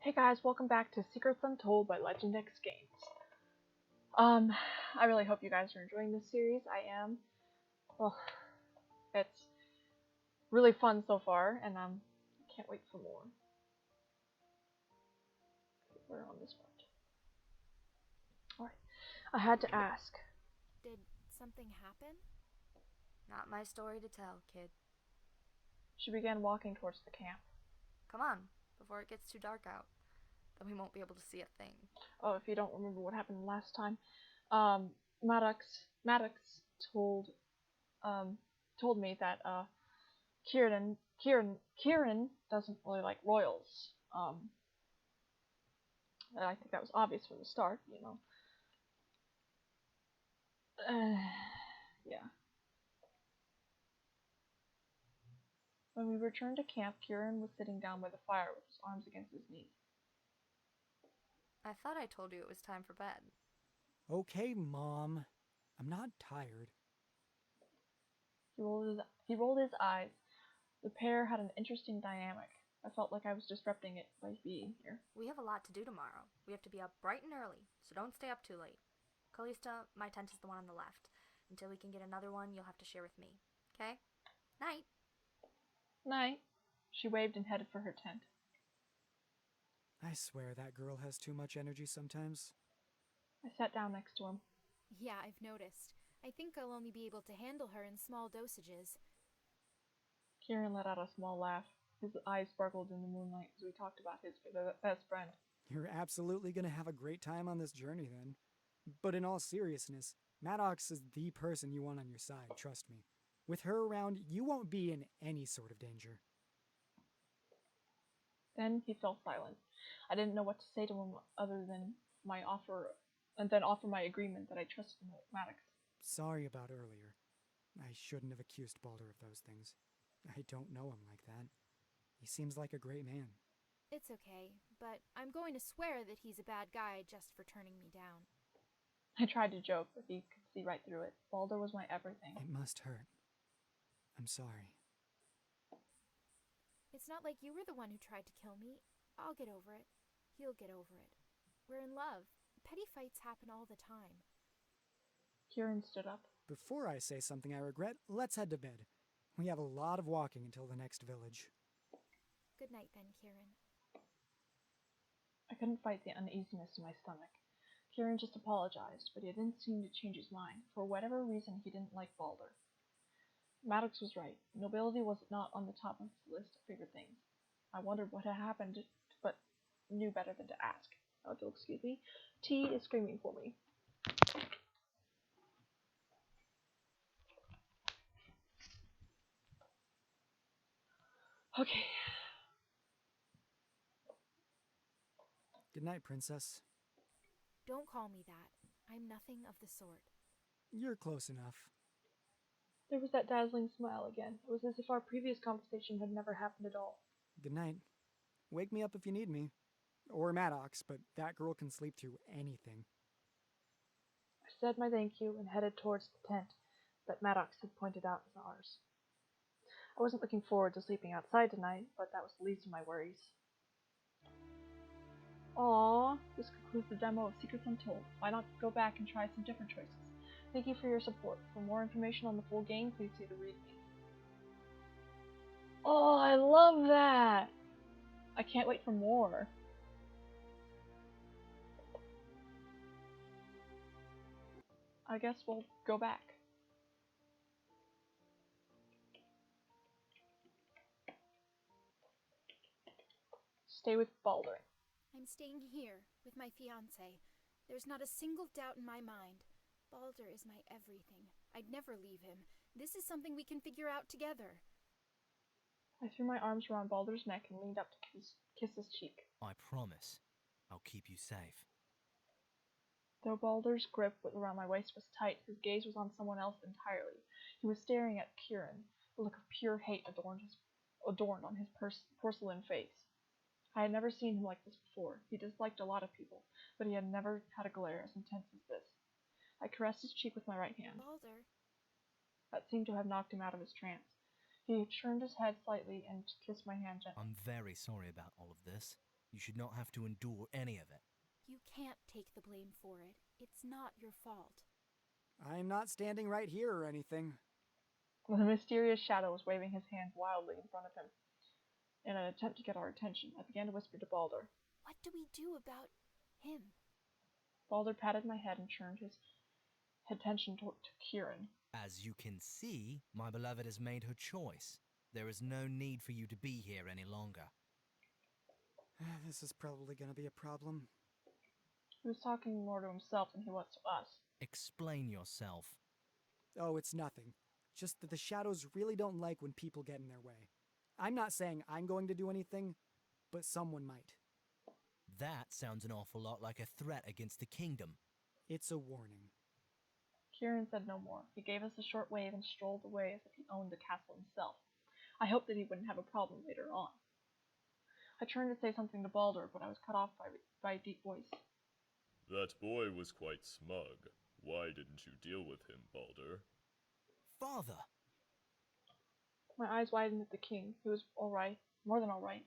Hey guys, welcome back to Secrets Untold by Legend X Games. I really hope you guys are enjoying this series. I am. Well, it's really fun so far, and can't wait for more. We're on this part. Alright, I had to ask. Did something happen? Not my story to tell, kid. She began walking towards the camp. Come on, before it gets too dark out. Then we won't be able to see a thing. Oh, if you don't remember what happened last time, Maddox told told me that Kieran doesn't really like royals. And I think that was obvious from the start, you know. Yeah. When we returned to camp, Kieran was sitting down by the fire with his arms against his knees. I thought I told you it was time for bed. Okay, Mom. I'm not tired. He rolled his eyes. The pair had an interesting dynamic. I felt like I was disrupting it by being here. We have a lot to do tomorrow. We have to be up bright and early, so don't stay up too late. Callista, my tent is the one on the left. Until we can get another one, you'll have to share with me. Okay? Night. Night. She waved and headed for her tent. I swear that girl has too much energy sometimes. I sat down next to him. Yeah, I've noticed. I think I'll only be able to handle her in small dosages. Kieran let out a small laugh. His eyes sparkled in the moonlight as we talked about his best friend. You're absolutely gonna have a great time on this journey then. But in all seriousness, Maddox is the person you want on your side, trust me. With her around, you won't be in any sort of danger. Then he fell silent. I didn't know what to say to him other than my offer, and then offer my agreement that I trusted Maddox. Sorry about earlier. I shouldn't have accused Balder of those things. I don't know him like that. He seems like a great man. It's okay, but I'm going to swear that he's a bad guy just for turning me down. I tried to joke, but he could see right through it. Balder was my everything. It must hurt. I'm sorry. It's not like you were the one who tried to kill me. I'll get over it. He'll get over it. We're in love. Petty fights happen all the time. Kieran stood up. Before I say something I regret, let's head to bed. We have a lot of walking until the next village. Good night then, Kieran. I couldn't fight the uneasiness in my stomach. Kieran just apologized, but he didn't seem to change his mind. For whatever reason, he didn't like Balder. Maddox was right. Nobility was not on the top of his list of favorite things. I wondered what had happened, but knew better than to ask. Oh, you'll excuse me. Tea is screaming for me. Okay. Good night, Princess. Don't call me that. I'm nothing of the sort. You're close enough. There was that dazzling smile again. It was as if our previous conversation had never happened at all. Good night. Wake me up if you need me. Or Maddox, but that girl can sleep through anything. I said my thank you and headed towards the tent that Maddox had pointed out as ours. I wasn't looking forward to sleeping outside tonight, but that was the least of my worries. Aww, this concludes the demo of Secrets Untold. Why not go back and try some different choices? Thank you for your support. For more information on the full game, please see the README. Oh, I love that! I can't wait for more. I guess we'll go back. Stay with Balder. I'm staying here with my fiancé. There's not a single doubt in my mind. Balder is my everything. I'd never leave him. This is something we can figure out together. I threw my arms around Balder's neck and leaned up to kiss his cheek. I promise I'll keep you safe. Though Balder's grip around my waist was tight, his gaze was on someone else entirely. He was staring at Kieran. A look of pure hate adorned on his porcelain face. I had never seen him like this before. He disliked a lot of people, but he had never had a glare as intense as this. I caressed his cheek with my right hand. Balder. That seemed to have knocked him out of his trance. He turned his head slightly and kissed my hand gently. I'm very sorry about all of this. You should not have to endure any of it. You can't take the blame for it. It's not your fault. I'm not standing right here or anything. The mysterious shadow was waving his hand wildly in front of him. In an attempt to get our attention, I began to whisper to Balder. What do we do about him? Balder patted my head and turned his attention to Kieran. As you can see, my beloved has made her choice. There is no need for you to be here any longer. This is probably going to be a problem. He was talking more to himself than he was to us. Explain yourself. Oh, it's nothing. Just that the shadows really don't like when people get in their way. I'm not saying I'm going to do anything, but someone might. That sounds an awful lot like a threat against the kingdom. It's a warning. Kieran said no more. He gave us a short wave and strolled away as if he owned the castle himself. I hoped that he wouldn't have a problem later on. I turned to say something to Balder, but I was cut off by a deep voice. That boy was quite smug. Why didn't you deal with him, Balder? Father! My eyes widened at the king. He was all right, more than all right.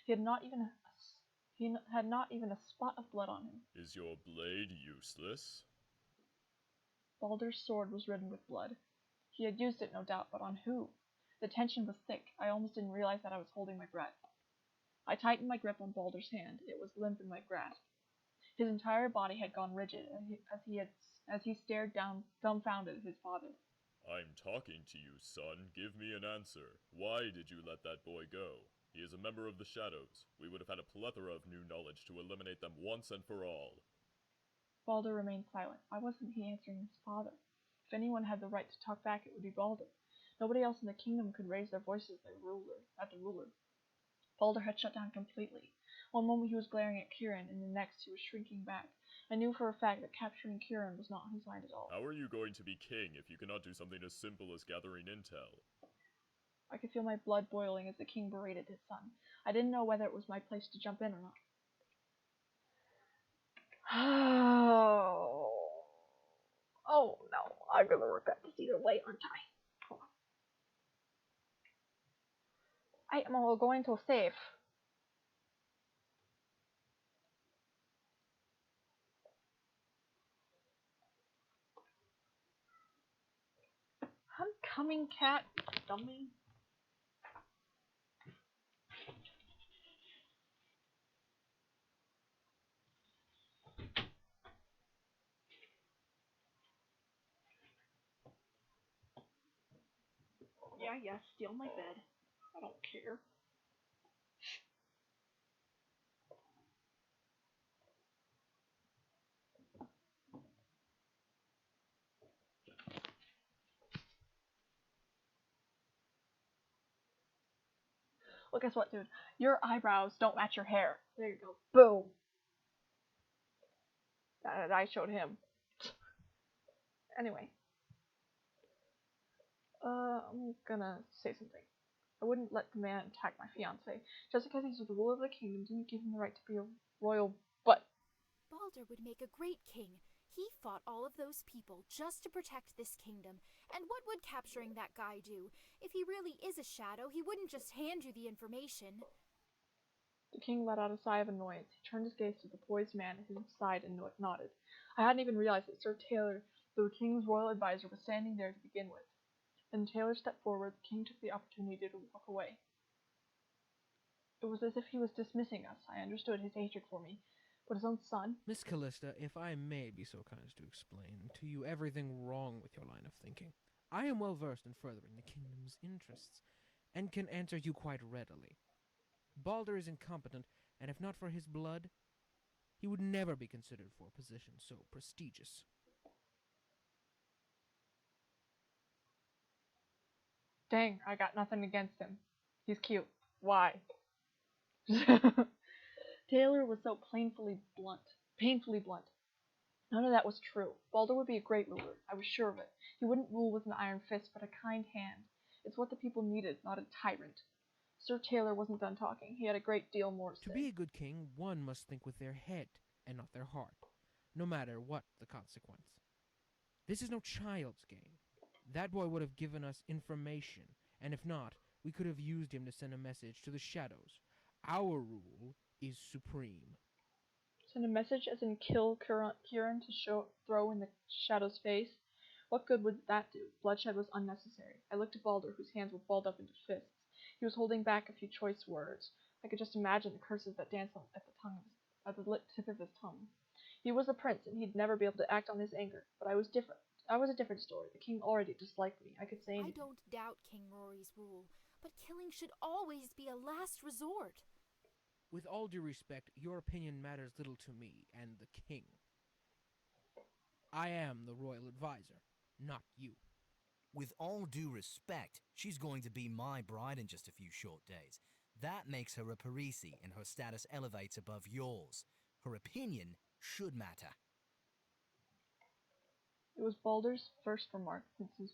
He had not even a spot of blood on him. Is your blade useless? Balder's sword was ridden with blood. He had used it, no doubt, but on who? The tension was thick. I almost didn't realize that I was holding my breath. I tightened my grip on Balder's hand. It was limp in my grasp. His entire body had gone rigid as he stared down, dumbfounded at his father. I'm talking to you, son. Give me an answer. Why did you let that boy go? He is a member of the Shadows. We would have had a plethora of new knowledge to eliminate them once and for all. Balder remained silent. Why wasn't he answering his father? If anyone had the right to talk back, it would be Balder. Nobody else in the kingdom could raise their voices at the ruler. Balder had shut down completely. One moment he was glaring at Kieran, and the next he was shrinking back. I knew for a fact that capturing Kieran was not on his mind at all. How are you going to be king if you cannot do something as simple as gathering intel? I could feel my blood boiling as the king berated his son. I didn't know whether it was my place to jump in or not. Oh no, I'm gonna regret this either way, aren't I? I am all going to save. I'm coming, cat, dummy. Yeah, steal my bed. I don't care. Well, guess what, dude? Your eyebrows don't match your hair. There you go. Boom. That I showed him. Anyway. I'm gonna say something. I wouldn't let the man attack my fiance. Just because he's the ruler of the kingdom didn't give him the right to be a royal butt. Balder would make a great king. He fought all of those people just to protect this kingdom. And what would capturing that guy do? If he really is a shadow, he wouldn't just hand you the information. The king let out a sigh of annoyance. He turned his gaze to the poised man at his side and nodded. I hadn't even realized that Sir Taylor, the king's royal advisor, was standing there to begin with. When Taylor stepped forward, the king took the opportunity to walk away. It was as if he was dismissing us. I understood his hatred for me, but his own son? Miss Callista, if I may be so kind as to explain to you everything wrong with your line of thinking, I am well versed in furthering the kingdom's interests, and can answer you quite readily. Balder is incompetent, and if not for his blood, he would never be considered for a position so prestigious. Dang, I got nothing against him. He's cute. Why? Taylor was so painfully blunt. None of that was true. Balder would be a great ruler. I was sure of it. He wouldn't rule with an iron fist, but a kind hand. It's what the people needed, not a tyrant. Sir Taylor wasn't done talking. He had a great deal more to say. To be a good king, one must think with their head and not their heart, no matter what the consequence. This is no child's game. That boy would have given us information, and if not, we could have used him to send a message to the Shadows. Our rule is supreme. Send a message as in kill Kieran to throw in the Shadow's face? What good would that do? Bloodshed was unnecessary. I looked at Balder, whose hands were balled up into fists. He was holding back a few choice words. I could just imagine the curses that danced at the tip of his tongue. He was a prince, and he'd never be able to act on his anger. But I was different. I was a different story. The king already disliked me. I could say I anything. don't doubt King Rory's rule, but killing should always be a last resort. With all due respect, your opinion matters little to me and the king. I am the royal advisor, not you. With all due respect, she's going to be my bride in just a few short days. That makes her a Parisi, and her status elevates above yours. Her opinion should matter. It was Balder's first remark since his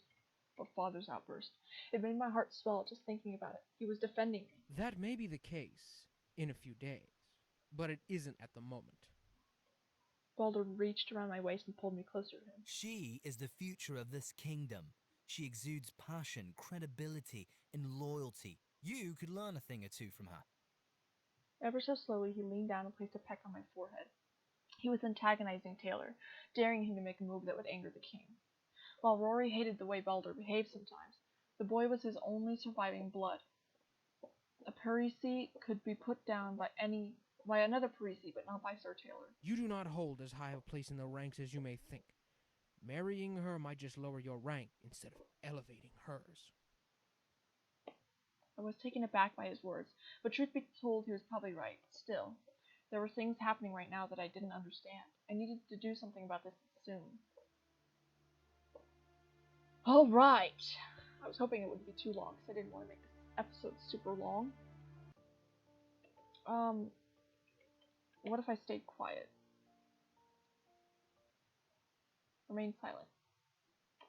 father's outburst. It made my heart swell just thinking about it. He was defending me. That may be the case in a few days, but it isn't at the moment. Balder reached around my waist and pulled me closer to him. She is the future of this kingdom. She exudes passion, credibility, and loyalty. You could learn a thing or two from her. Ever so slowly, he leaned down and placed a peck on my forehead. He was antagonizing Taylor, daring him to make a move that would anger the king. While Rory hated the way Balder behaved sometimes, the boy was his only surviving blood. A Parisi could be put down by another Parisi, but not by Sir Taylor. You do not hold as high a place in the ranks as you may think. Marrying her might just lower your rank instead of elevating hers. I was taken aback by his words, but truth be told, he was probably right. Still, there were things happening right now that I didn't understand. I needed to do something about this soon. Alright! I was hoping it wouldn't be too long, because I didn't want to make this episode super long. What if I stayed quiet? Remained silent.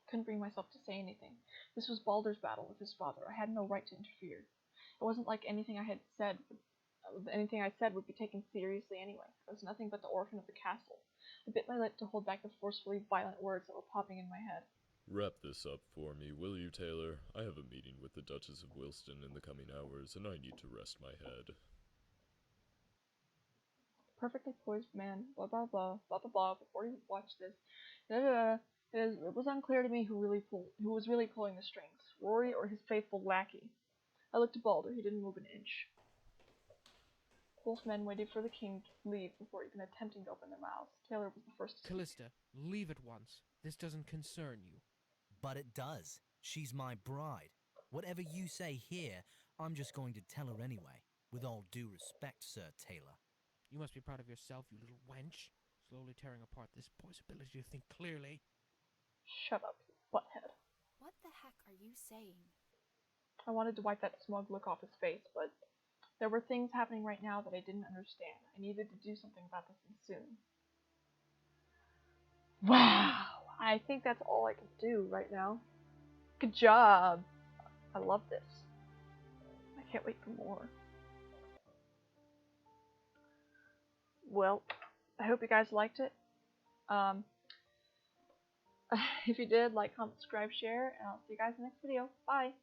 Couldn't bring myself to say anything. This was Balder's battle with his father. I had no right to interfere. It wasn't like anything I said would be taken seriously anyway. I was nothing but the orphan of the castle. I bit my lip to hold back the forcefully violent words that were popping in my head. Wrap this up for me, will you, Taylor? I have a meeting with the Duchess of Wilston in the coming hours, and I need to rest my head. Perfectly poised man, blah blah blah, blah blah blah, before you watch this. Da, da, da. It was unclear to me who was really pulling the strings, Rory or his faithful lackey. I looked at Balder. He didn't move an inch. Both men waited for the king to leave before even attempting to open their mouths. Taylor was the first to speak. Callista, leave at once. This doesn't concern you. But it does. She's my bride. Whatever you say here, I'm just going to tell her anyway. With all due respect, Sir Taylor. You must be proud of yourself, you little wench. Slowly tearing apart this boy's ability to think clearly. Shut up, you butthead. What the heck are you saying? I wanted to wipe that smug look off his face, but there were things happening right now that I didn't understand. I needed to do something about this and soon. Wow! I think that's all I can do right now. Good job! I love this. I can't wait for more. Well, I hope you guys liked it. If you did, like, comment, subscribe, share, and I'll see you guys in the next video. Bye!